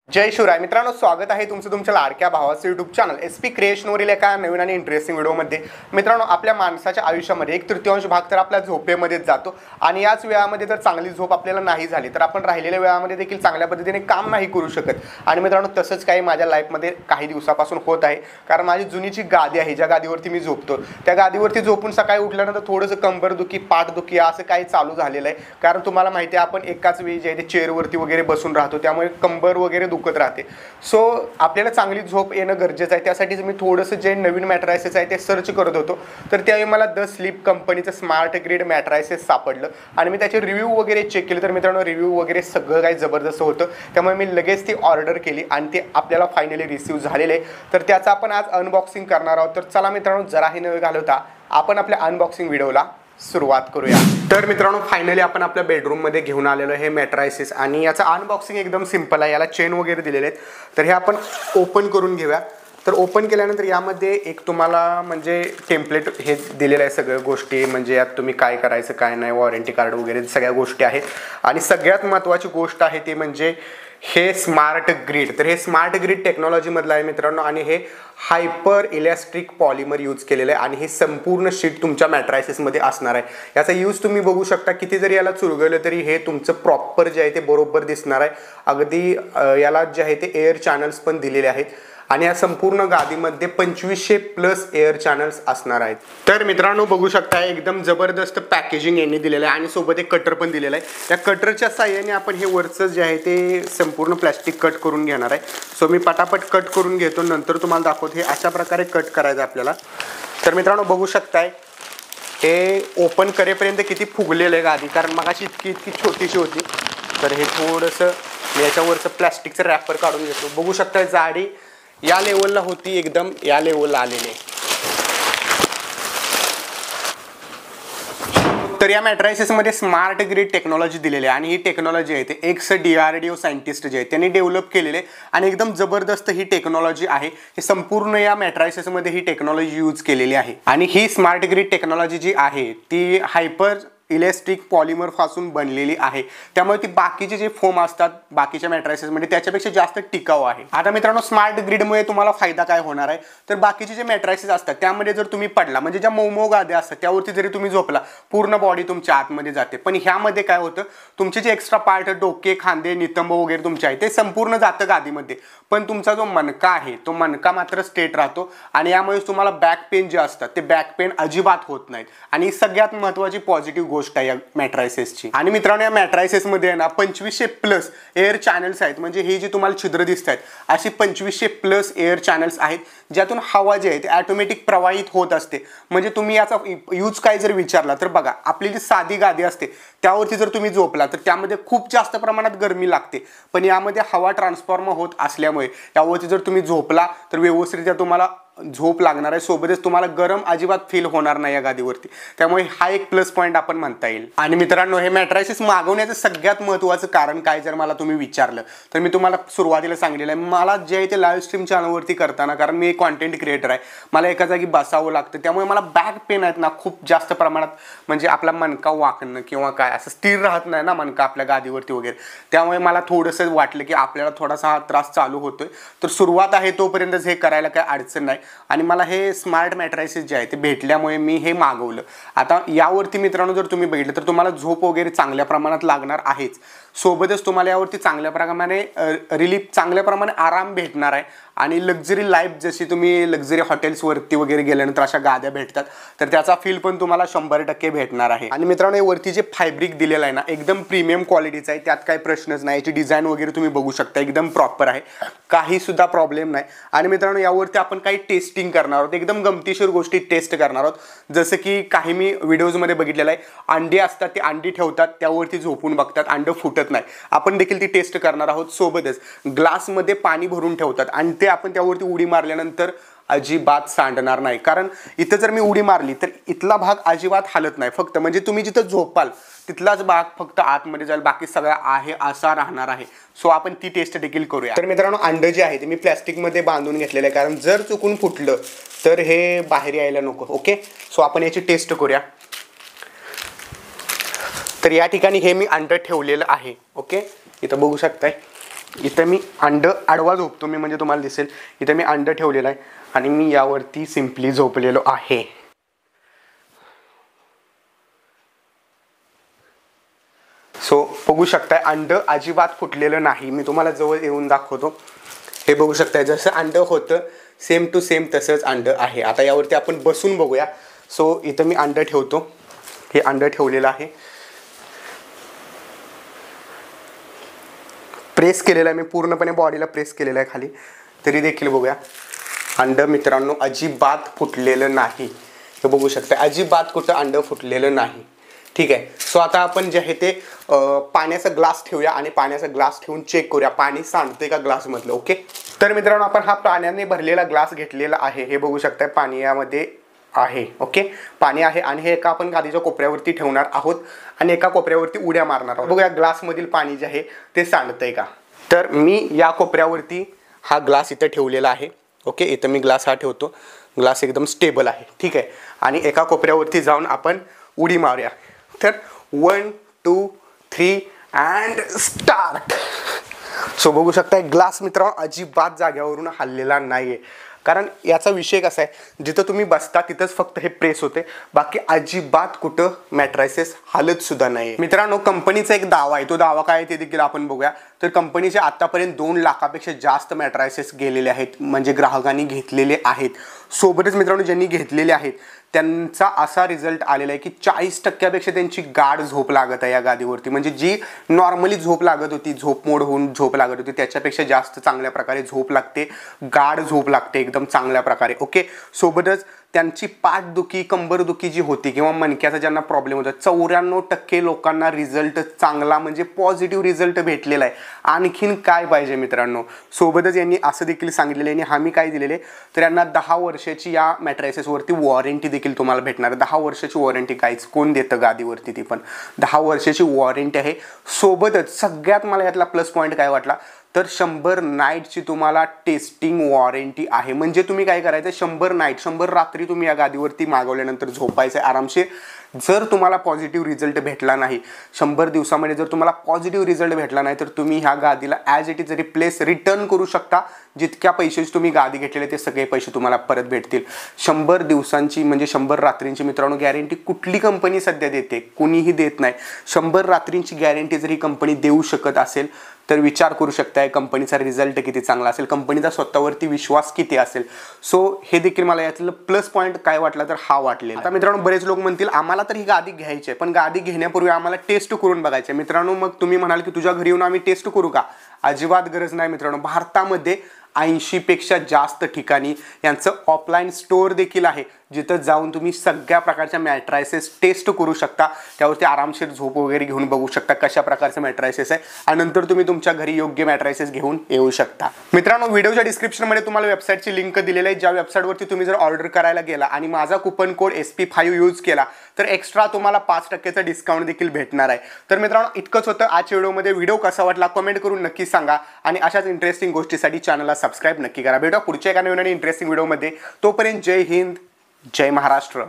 जय शिवराय मित्रांनो, स्वागत आहे तुमचं तुमच्या लाडक्या भावाचं यूट्यूब चॅनल SP क्रिएशनवरील एका नवीन आणि इंटरेस्टिंग व्हिडिओमध्ये। मित्रांनो, आपल्या माणसाच्या आयुष्यामध्ये 1/3 भाग तर आपल्या झोपेमध्येच जातो आणि याच वेळामध्ये जर चांगली झोप आपल्याला नाही झाली तर आपण राहिलेल्या वेळामध्ये देखील चांगल्या पद्धतीने काम नाही करू शकत। आणि मित्रांनो, तसंच काही माझ्या लाईफमध्ये काही दिवसापासून होत आहे, कारण माझी जुनीची गादी आहे ज्या गादीवरती मी झोपतो, त्या गादीवरती झोपून सकाळी उठल्यानंतर थोडंसं कंबरदुखी, पाठदुखी असं काही चालू झालेलं आहे। कारण तुम्हाला माहिती आहे, आपण एकाच वेळी जे आहे ते चेअरवरती वगैरे बसून राहतो, त्यामुळे कंबर वगैरे दुखत राहते। सो आपल्याला चांगली झोप येणं गरजेचं आहे। त्यासाठीच मी थोडंसं जे नवीन मॅट्रेसेस आहे ते सर्च करत होतो, तर त्यावेळी मला द स्लीप कंपनीचं स्मार्ट ग्रिड मॅट्रेसेस सापडलं आणि मी त्याचे रिव्ह्यू वगैरे चेक केले। तर मित्रांनो, रिव्ह्यू वगैरे सगळं काही जबरदस्त होतं, त्यामुळे मी लगेच ती ऑर्डर केली आणि ते आपल्याला फायनली रिसीव झालेले आहे। तर त्याचं आपण आज अनबॉक्सिंग करणार आहोत। तर चला मित्रांनो, जराही न घालवता आपण आपल्या अनबॉक्सिंग व्हिडिओला सुरुवात करूया। तर मित्रांनो, फायनली आपण आपल्या बेडरूम मध्ये घेऊन आलेलो हे मॅट्रेसेस आणि याचं अनबॉक्सिंग एकदम सिंपल आहे। याला चेन वगैरे दिलेले आहेत, तर हे आपण ओपन करून घेऊया। तर ओपन केल्यानंतर यामध्ये एक तुम्हाला म्हणजे टेम्पलेट हे दिलेलं आहे, सगळ्या गोष्टी म्हणजे यात तुम्ही काय करायचं काय नाही, वॉरंटी कार्ड वगैरे सगळ्या गोष्टी आहेत। आणि सगळ्यात महत्त्वाची गोष्ट आहे ती म्हणजे हे स्मार्ट ग्रिड। तर हे स्मार्ट ग्रिड टेक्नॉलॉजीमधलं आहे मित्रांनो, आणि हे हायपर इलॅस्टिक पॉलिमर यूज केलेलं आहे आणि हे संपूर्ण शीट तुमच्या मॅट्रेसेसमध्ये असणार आहे। याचा यूज तुम्ही बघू शकता, किती जरी याला चुरगळलं तरी हे तुमचं प्रॉपर जे आहे ते बरोबर दिसणार आहे। अगदी याला जे आहे ते एअर चॅनल्स पण दिलेले आहेत आणि या संपूर्ण गादीमध्ये 2500+ एअर चॅनल्स असणार आहेत। तर मित्रांनो, बघू शकता एकदम जबरदस्त पॅकेजिंग यांनी दिलेलं आहे आणि सोबत एक कटर पण दिलेलं आहे। या कटरच्या साहाय्याने आपण हे वरचं जे आहे ते संपूर्ण प्लॅस्टिक कट करून घेणार आहे। सो मी पटापट कट करून घेतो, नंतर तुम्हाला दाखवतो हे अशा प्रकारे कट करायचं आपल्याला। तर मित्रांनो, बघू शकताय हे ओपन करेपर्यंत किती फुगलेलं आहे गादी, कारण मगाशी इतकी छोटीशी होती। तर हे थोडंसं मी याच्यावरचं प्लॅस्टिकचं रॅपर काढून घेतो। बघू शकताय जाडी या लेवलला होती, एकदम या लेवलला आलेली आहे। तर या मॅट्रेसेसमध्ये स्मार्ट ग्रिड टेक्नॉलॉजी दिलेली आहे आणि ही टेक्नॉलॉजी आहे ते एक्स DRDO सायंटिस्ट जे आहेत त्यांनी डेव्हलप केलेले आणि एकदम जबरदस्त ही टेक्नॉलॉजी आहे। हे संपूर्ण या मॅट्रेसेसमध्ये ही टेक्नॉलॉजी यूज केलेली आहे आणि ही स्मार्ट ग्रिड टेक्नॉलॉजी जी आहे ती हायपर इलॅस्टिक पॉलिमर पासून बनलेली आहे, त्यामुळे ती बाकीचे जे फोम असतात बाकीच्या मॅट्रेसेसमध्ये त्याच्यापेक्षा जास्त टिकाऊ आहे। आता मित्रांनो, स्मार्ट ग्रिडमुळे तुम्हाला फायदा काय होणार आहे, तर बाकीचे जे मॅट्रेसेस असतात त्यामध्ये जर तुम्ही पडला, म्हणजे ज्या मऊ गाद्या असतात त्यावरती जरी तुम्ही झोपला, पूर्ण बॉडी तुमच्या आतमध्ये जाते। पण ह्यामध्ये काय होतं, तुमचे जे एक्स्ट्रा पार्ट, डोके, खांदे, नितंब वगैरे तुमचे आहे ते संपूर्ण जातं गादीमध्ये, पण तुमचा जो मणका आहे तो मणका मात्र स्ट्रेट राहतो आणि यामुळे तुम्हाला बॅक पेन जे असतात ते बॅक पेन अजिबात होत नाहीत। आणि सगळ्यात महत्त्वाची पॉझिटिव्ह गोष्ट आहे या मॅट्रेसेसची। आणि मित्रांनो, या मॅट्रेसेसमध्ये आहे ना 2500+ एअर चॅनल्स आहेत, म्हणजे हे जे तुम्हाला छिद्र दिसत आहेत अशी 2500+ एअर चॅनल्स आहेत, ज्यातून हवा जी आहे ती ऑटोमॅटिक प्रवाहित होत असते। म्हणजे तुम्ही याचा यूज काय जर विचारला तर बघा, आपली जी साधी गादी असते त्यावरती जर तुम्ही झोपला तर त्यामध्ये खूप जास्त प्रमाणात गरमी लागते, पण यामध्ये हवा ट्रान्सफॉर्म होत असल्यामुळे यावरती जर तुम्ही झोपला तर व्यवस्थितरित्या तुम्हाला झोप लागणार आहे, सोबतच तुम्हाला गरम अजिबात फील होणार नाही या गादीवरती। त्यामुळे हा एक प्लस पॉईंट आपण म्हणता येईल। आणि मित्रांनो, हे मॅट्रेसेस मागवण्याचं सगळ्यात महत्त्वाचं कारण काय जर मला तुम्ही विचारलं तर मी तुम्हाला सुरुवातीला सांगितलेलं आहे, मला जे आहे ते लाईव्ह स्ट्रीम चॅनलवरती करताना, कारण मी एक कॉन्टेंट क्रिएटर आहे, मला एका जागी बसावं लागतं, त्यामुळे मला बॅक पेन आहेत ना खूप जास्त प्रमाणात, म्हणजे आपला मणका वाकणं किंवा काय असं स्थिर राहत नाही ना मणका आपल्या गादीवरती वगैरे, त्यामुळे मला थोडंसं वाटलं की आपल्याला थोडासा हा त्रास चालू होतोय। तर सुरुवात आहे तोपर्यंतच हे करायला काही अडचण नाही आणि मला हे स्मार्ट मॅट्रेसेस जे आहे ते भेटल्यामुळे मी हे मागवलं। आता यावरती मित्रांनो, जर तुम्ही बघितलं तर तुम्हाला झोप वगैरे चांगल्या प्रमाणात लागणार आहेच, सोबतच तुम्हाला यावरती चांगल्या प्रमाणे रिलीफ, चांगल्या प्रमाणे आराम भेटणार आहे। आणि लक्झरी लाईफ, जशी तुम्ही लक्झरी हॉटेल्सवरती वगैरे गेल्यानंतर अशा गाद्या भेटतात, तर त्याचा फील पण तुम्हाला 100% भेटणार आहे। आणि मित्रांनो, वरती जे फॅब्रिक दिलेलं आहे ना एकदम प्रीमियम क्वालिटीचं आहे, त्यात काही प्रश्नच नाही। याची डिझाईन वगैरे तुम्ही बघू शकता, एकदम प्रॉपर आहे, काही सुद्धा प्रॉब्लेम नाही। आणि मित्रांनो, यावरती आपण काही टेस्टिंग करणार आहोत, एकदम गमतीशीर गोष्टी टेस्ट करणार आहोत, जसं की काही मी व्हिडिओजमध्ये बघितलेलं आहे, अंडी असतात ते अंडी ठेवतात त्यावरती झोपून बघतात, अंड फुटत नाही, आपण देखील ती टेस्ट करणार आहोत। सोबतच ग्लासमध्ये पाणी भरून ठेवतात आणि ते आपण त्यावरती उडी मारल्यानंतर अजिबात सांडणार नाही, कारण इथं जर मी उडी मारली तर इथला भाग अजिबात हालत नाही, फक्त म्हणजे तुम्ही जिथं झोपाल तिथलाच भाग फक्त आतमध्ये जाईल, बाकी सगळा आहे असा राहणार आहे। सो आपण ती टेस्ट देखील करूया। तर मित्रांनो, अंड जे आहे ते मी प्लॅस्टिकमध्ये बांधून घेतलेलं आहे, कारण जर चुकून फुटलं तर हे बाहेर यायला नको। ओके, सो आपण याची टेस्ट करूया। तर या ठिकाणी हे मी अंड ठेवलेलं आहे। ओके, इथं बघू शकताय इथं मी अंड आडवा झोपतो मी, म्हणजे तुम्हाला दिसेल इथं मी अंड ठेवलेलं आहे आणि मी यावरती सिम्पली झोपलेलो आहे. सो बघू शकताय अंड अजिबात फुटलेलं नाही. मी तुम्हाला जवळ येऊन दाखवतो. हे बघू शकताय जसं अंड होतं सेम टू सेम तसंच अंड आहे. आता यावरती आपण बसून बघूया. सो इथं मी अंड ठेवतो. हे अंड ठेवलेलं आहे, प्रेस केलेलं आहे मी पूर्णपणे बॉडीला प्रेस केलेलं आहे खाली, तरी देखील बघूया अंड मित्रांनो अजिबात फुटलेलं नाही. हे बघू शकता अजिबात कुठं अंड फुटलेलं नाही. ठीक आहे. सो आता आपण जे आहे ते पाण्याचा ग्लास ठेवूया आणि पाण्याचा ग्लास ठेवून चेक करूया पाणी सांडते का ग्लासमधलं. ओके. तर मित्रांनो आपण हा पाण्याने भरलेला ग्लास घेतलेला आहे. हे बघू शकताय पाणी यामध्ये आहे. ओके. पाणी आहे आणि हे एका आपण गादीच्या कोपऱ्यावरती ठेवणार आहोत आणि एका कोपऱ्यावरती उड्या मारणार आहोत. बघूया ग्लासमधील पाणी जे आहे ते सांडतंय का. तर मी या कोपऱ्यावरती हा ग्लास इथं ठेवलेला आहे. ओके. इथं मी ग्लास हा ठेवतो. ग्लास एकदम स्टेबल आहे. ठीक आहे. आणि एका कोपऱ्यावरती जाऊन आपण उडी मारूया. तर 1 2 3 अँड स्टार्ट. सो बघू शकता ग्लास मित्रांनो अजिबात जाग्यावरून हललेला नाहीये. कारण याचा विषय कसा आहे जिथं तुम्ही बसता तिथंच फक्त हे प्रेस होते, बाकी अजिबात कुठं मॅट्रायसेस हालत सुद्धा नाही. मित्रांनो कंपनीचा एक दावा आहे. तो दावा काय आहे ते देखील आपण बघूया. तर कंपनीचे आतापर्यंत 2 लाखापेक्षा जास्त मॅट्रायसेस गेलेले आहेत, म्हणजे ग्राहकांनी घेतलेले आहेत. सोबतच मित्रांनो ज्यांनी घेतलेले आहेत त्यांचा असा रिझल्ट आलेला आहे की 40% त्यांची गाढ झोप लागत आहे या गादीवरती. म्हणजे जी नॉर्मली झोप लागत होती, झोप मोड होऊन झोप लागत होती, त्याच्यापेक्षा जास्त चांगल्या प्रकारे झोप लागते, गाढ झोप लागते एकदम चांगल्या प्रकारे. ओके. सोबतच त्यांची पाठदुखी कंबरदुखी जी होती किंवा मणक्याचा ज्यांना प्रॉब्लेम होता 94% लोकांना रिझल्ट चांगला म्हणजे पॉझिटिव्ह रिझल्ट भेटलेला आहे. आणखीन काय पाहिजे मित्रांनो. सोबतच यांनी असं देखील सांगितलेलं आहे आणि हमी काय दिलेले तर यांना 10 वर्षाची या मॅट्रायसेसवरती वॉरंटी देखील तुम्हाला भेटणार. 10 वर्षाची वॉरंटी काहीच कोण देतं गादीवरती, ती पण 10 वर्षाची वॉरंटी आहे. सोबतच सगळ्यात मला यातला प्लस पॉईंट काय वाटला तर 100 नाईटची तुम्हाला टेस्टिंग वॉरंटी आहे. म्हणजे तुम्ही काय करायचं 100 नाईट 100 रात्री तुम्ही या गादीवरती मागवल्यानंतर झोपायचं आरामशीर. जर तुम्हाला पॉझिटिव्ह रिझल्ट भेटला नाही 100 दिवसामध्ये जर तुम्हाला पॉझिटिव्ह रिझल्ट भेटला नाही तर तुम्ही ह्या गादीला as it is replace return करू शकता. जितक्या पैशाची तुम्ही गादी घेतलेले ते सगळे पैसे तुम्हाला परत भेटतील. 100 दिवसांची म्हणजे 100 रात्रींची मित्रांनो गॅरंटी कुठली कंपनी सध्या देते, कुणीही देत नाही. 100 रात्रींची गॅरंटी जर ही कंपनी देऊ शकत असेल तर विचार करू शकताय कंपनीचा रिझल्ट किती चांगला असेल, कंपनीचा स्वतःवरती विश्वास किती असेल. सो हे देखील मला यातलं प्लस पॉईंट काय वाटला तर हा वाटलेला. आता मित्रांनो बरेच लोक म्हणतील आम्हाला तर ही गादी घ्यायची आहे, पण गादी घेण्यापूर्वी आम्हाला टेस्ट करून बघायचे. मित्रांनो मग तुम्ही म्हणाल की तुझ्या घरी येऊन आम्ही टेस्ट करू का. अजिबात गरज नाही मित्रांनो. भारतामध्ये 80 पेक्षा जास्त ठिकाणी यांचं ऑफलाईन स्टोअर देखील आहे, जिथं जाऊन तुम्ही सगळ्या प्रकारच्या मॅट्रायसेस टेस्ट करू शकता. त्यावरती आरामशीर झोप वगैरे घेऊन बघू शकता कशा प्रकारचं मॅट्रायसेस आहे आणि नंतर तुम्ही तुमच्या घरी योग्य मॅट्रायसेस घेऊन येऊ शकता. मित्रांनो व्हिडिओच्या डिस्क्रिप्शनमध्ये तुम्हाला वेबसाईटची लिंक दिलेली आहे. ज्या वेबसाईटवरती तुम्ही जर ऑर्डर करायला गेला आणि माझा कुपन कोड SP5 यूज केला तर एक्स्ट्रा तुम्हाला 5% डिस्काउंट देखील भेटणार आहे. तर मित्रांनो इतकंच होतं आजच्या व्हिडिओमध्ये. व्हिडिओ कसा वाटला कमेंट करून नक्की सांगा आणि अशाच इंटरेस्टिंग गोष्टीसाठी चॅनलला सबस्क्राईब नक्की करा. भेटूया पुढच्या एका नवीन आणि इंटरेस्टिंग व्हिडिओमध्ये. तोपर्यंत जय हिंद जय महाराष्ट्र.